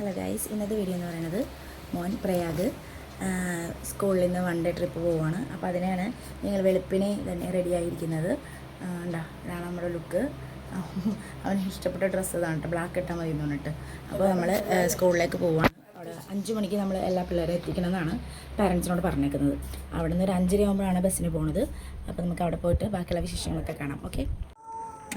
Hello guys, ഇന്നത്തെ video എന്ന് പറയുന്നത് മോൻ പ്രയാഗ് സ്കൂളിൽ നിന്ന് 1 ഡേ ട്രിപ്പ് പോവുകയാണ്. അപ്പോൾ അതിനാണ് ഞങ്ങൾ വെളുപ്പിനെ തന്നെ റെഡി ആയിരിക്കുന്നത്. ഉണ്ടാ, ഇതാണ് നമ്മുടെ ലുക്ക്. അവന് ഇഷ്ടപ്പെട്ട ഡ്രസ്സ് ഇതാണ് കേട്ടോ, ബ്ലാക്ക് ഇട്ടാൽ മതി എന്ന് പറഞ്ഞിട്ട്. അപ്പോൾ നമ്മൾ സ്കൂളിലേക്ക് പോവുകയാണ്. അവിടെ 5 മണിക്ക് നമ്മൾ എല്ലാ പിള്ളേരെ എത്തിക്കണം എന്നാണ് പാരൻസിനോട് പറഞ്ഞേക്കുന്നത്. അവിടെ നിന്ന് ഒരു 5:30 ആകുമ്പോഴാണ് ബസ്സിന് പോകുന്നത്. അപ്പോൾ നമുക്ക് അവിടെ പോയിട്ട് ബാക്കിയുള്ള വിശേഷങ്ങളൊക്കെ കാണാം. ഓക്കെ.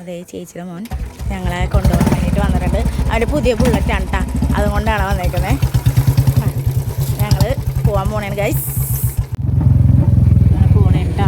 അതെ, ചേച്ചിയുടെ മോൻ ഞങ്ങളെ കൊണ്ടുപോകാൻ വേണ്ടിയിട്ട് വന്നിട്ടുണ്ട്. അവൻ്റെ പുതിയ ബുള്ളറ്റാണ് കേട്ടോ, അതുകൊണ്ടാണ് വന്നേക്കുന്നത്. ഞങ്ങൾ പോകാൻ പോണേണ് ഗൈസ്, പോണേ കേട്ടോ.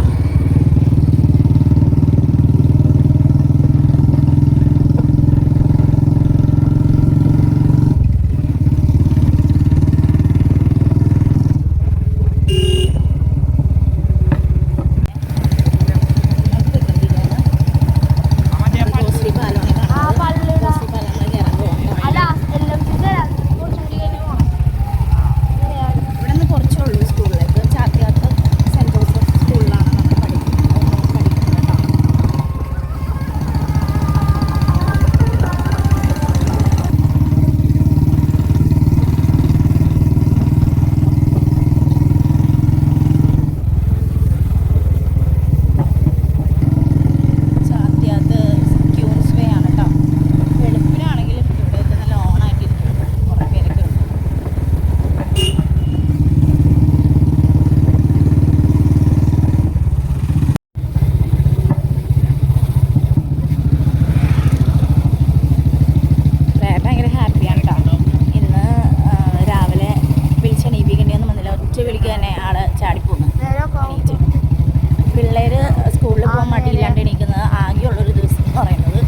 പിള്ളേർ സ്കൂളിൽ പോകാൻ മടിയില്ലാണ്ട് എണീക്കുന്നത് ആകെയുള്ളൊരു ദിവസം എന്ന് പറയുന്നത്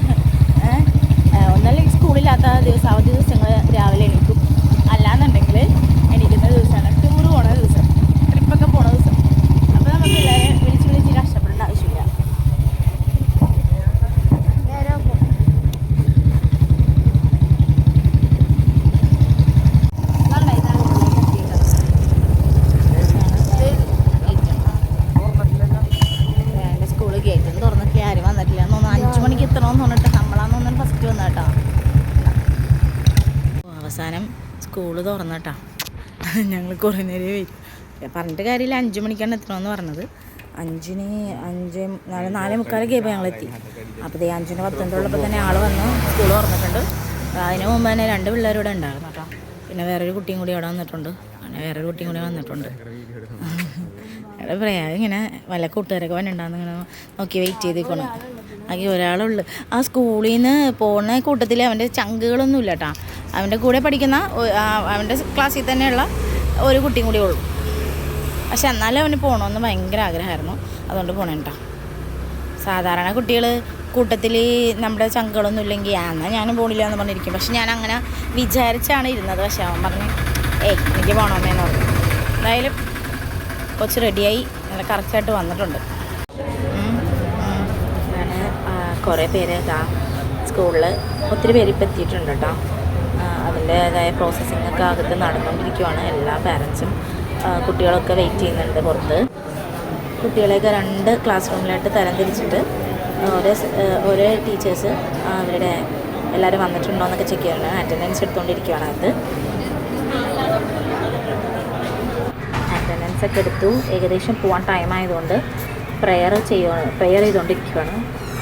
ഒന്നല്ലെങ്കിൽ സ്കൂളില്ലാത്ത ദിവസം, അവധി ദിവസങ്ങൾ രാവിലെ എണീക്കും. അല്ലാന്നുണ്ടെങ്കിൽ എണീക്കുന്ന ദിവസമാണ് ടൂർ പോണ ദിവസം, ട്രിപ്പൊക്കെ പോണ ദിവസം. അപ്പോൾ നമുക്ക് പിള്ളേരെ വിളിച്ച് കഷ്ടപ്പെടേണ്ട ആവശ്യമില്ല. അവസാനം സ്കൂള് തുറന്നട്ടാ. ഞങ്ങൾ കുറേ നേരം വരും പറഞ്ഞിട്ട് കാര്യമില്ല. 5 മണിക്കാണ് എത്തണമെന്ന് പറഞ്ഞത്. 4:45 ആയപ്പോൾ ഞങ്ങൾ എത്തി. അപ്പോൾ 5:10 തന്നെ ആൾ വന്ന് സ്കൂൾ തുറന്നിട്ടുണ്ട്. അതിന് മുമ്പ് തന്നെ 2 പിള്ളേരൂടെ ഉണ്ടായിരുന്നു കേട്ടോ. പിന്നെ വേറൊരു കുട്ടിയും കൂടി അവിടെ വന്നിട്ടുണ്ട്. അങ്ങനെ വേറൊരു കുട്ടിയും കൂടി വന്നിട്ടുണ്ട്. പറയാം, ഇങ്ങനെ വല്ല കൂട്ടുകാരൊക്കെ വന്നിട്ടുണ്ടാകുന്ന ഇങ്ങനെ നോക്കി വെയിറ്റ് ചെയ്തേക്കണം. ആകെ ഒരാളുള്ളു. ആ സ്കൂളിൽ നിന്ന് പോകുന്ന കൂട്ടത്തിൽ അവൻ്റെ ചങ്കുകളൊന്നും ഇല്ല കേട്ടോ. അവൻ്റെ കൂടെ പഠിക്കുന്ന അവൻ്റെ ക്ലാസ്സിൽ തന്നെയുള്ള ഒരു കുട്ടിയും കൂടി ഉള്ളു. പക്ഷെ എന്നാലും അവന് പോകണമെന്ന് ഭയങ്കര ആഗ്രഹമായിരുന്നു, അതുകൊണ്ട് പോകണം കേട്ടോ. സാധാരണ കുട്ടികൾ കൂട്ടത്തിൽ നമ്മുടെ ചങ്കുകളൊന്നും ഇല്ലെങ്കിൽ എന്നാൽ ഞാനും പോകണില്ല എന്ന് പറഞ്ഞിരിക്കും. പക്ഷെ ഞാൻ അങ്ങനെ വിചാരിച്ചാണ് ഇരുന്നത്. പക്ഷെ അവൻ പറഞ്ഞു എനിക്ക് പോകണമെന്നേന്ന് പറഞ്ഞു. എന്തായാലും കൊച്ച് റെഡിയായി നല്ല കറക്റ്റായിട്ട് വന്നിട്ടുണ്ട്. കുറേ പേര് സ്കൂളിൽ ഒത്തിരി പേര് ഇപ്പം എത്തിയിട്ടുണ്ട് കേട്ടോ. അതിൻ്റേതായ പ്രോസസ്സിങ്ങൊക്കെ അകത്ത് നടന്നുകൊണ്ടിരിക്കുകയാണ്. എല്ലാ പാരൻസും കുട്ടികളൊക്കെ വെയിറ്റ് ചെയ്യുന്നുണ്ട് പുറത്ത്. കുട്ടികളെയൊക്കെ 2 ക്ലാസ് റൂമിലായിട്ട് തരംതിരിച്ചിട്ട് ഓരോ ടീച്ചേഴ്സ് അവരുടെ എല്ലാവരും വന്നിട്ടുണ്ടോ എന്നൊക്കെ ചെക്ക് ചെയ്യണം. അറ്റൻഡൻസ് എടുത്തുകൊണ്ടിരിക്കുകയാണ്. അറ്റൻഡൻസ് ഒക്കെ എടുത്തു. ഏകദേശം പോകാൻ ടൈം ആയതുകൊണ്ട് പ്രെയർ ചെയ്തുകൊണ്ടിരിക്കുകയാണ്.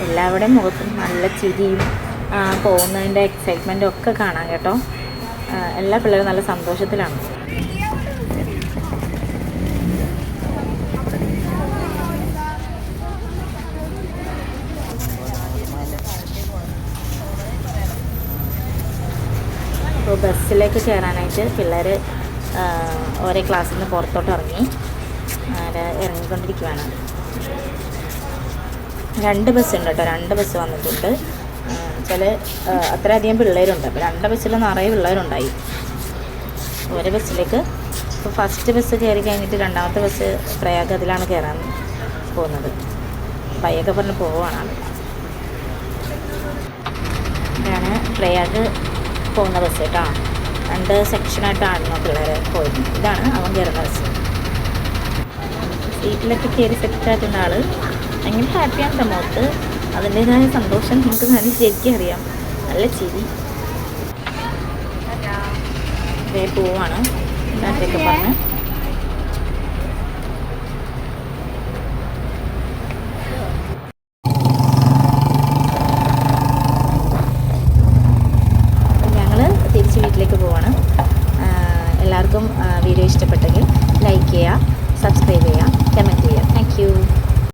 എല്ലാവരുടെയും മുഖത്തും നല്ല ചിരിയും പോകുന്നതിൻ്റെ എക്സൈറ്റ്മെൻറ്റും ഒക്കെ കാണാം കേട്ടോ. എല്ലാ പിള്ളേരും നല്ല സന്തോഷത്തിലാണ്. അപ്പോൾ ബസ്സിലേക്ക് കയറാനായിട്ട് പിള്ളേർ ഓരോ ക്ലാസ്സിൽ നിന്ന് പുറത്തോട്ട് ഇറങ്ങിക്കൊണ്ടിരിക്കുകയാണ്. 2 ബസ്സുണ്ട് കേട്ടോ. 2 ബസ് വന്നിട്ടുണ്ട്. അത്രയധികം പിള്ളേരുണ്ട്. അപ്പോൾ 2 ബസ്സിൽ നിറയെ പിള്ളേരുണ്ടായി. ഓരോ ബസ്സിലേക്ക് ഇപ്പോൾ ഫസ്റ്റ് ബസ് കയറി കഴിഞ്ഞിട്ട് 2ാമത്തെ ബസ് പ്രയാഗ് അതിലാണ് കയറാൻ പോകുന്നത്. പയ്യൊക്കെ പറഞ്ഞ് പോവുകയാണ്. ഇതാണ് പ്രയാഗ് പോകുന്ന ബസ് കേട്ടോ. 2 സെക്ഷനായിട്ടാണ് പിള്ളേർ പോയിരുന്നത്. ഇതാണ് അവൻ കയറുന്ന ബസ്. സീറ്റിലൊക്കെ കയറി സെറ്റായിട്ടുള്ള ആൾ ഭയങ്കര ഹാപ്പിയാണ് സമയത്ത്. അതിൻ്റേതായ സന്തോഷം നമുക്ക് നല്ല ശരിക്കും അറിയാം. നല്ല ചിരി. പോവാണ് ടാറ്റയൊക്കെ പറഞ്ഞ്. ഞങ്ങൾ തിരിച്ച് വീട്ടിലേക്ക് പോവാണ്. എല്ലാവർക്കും വീഡിയോ ഇഷ്ടപ്പെട്ടെങ്കിൽ ലൈക്ക് ചെയ്യുക, സബ്സ്ക്രൈബ് ചെയ്യുക, കമൻറ്റ് ചെയ്യുക. Thank you.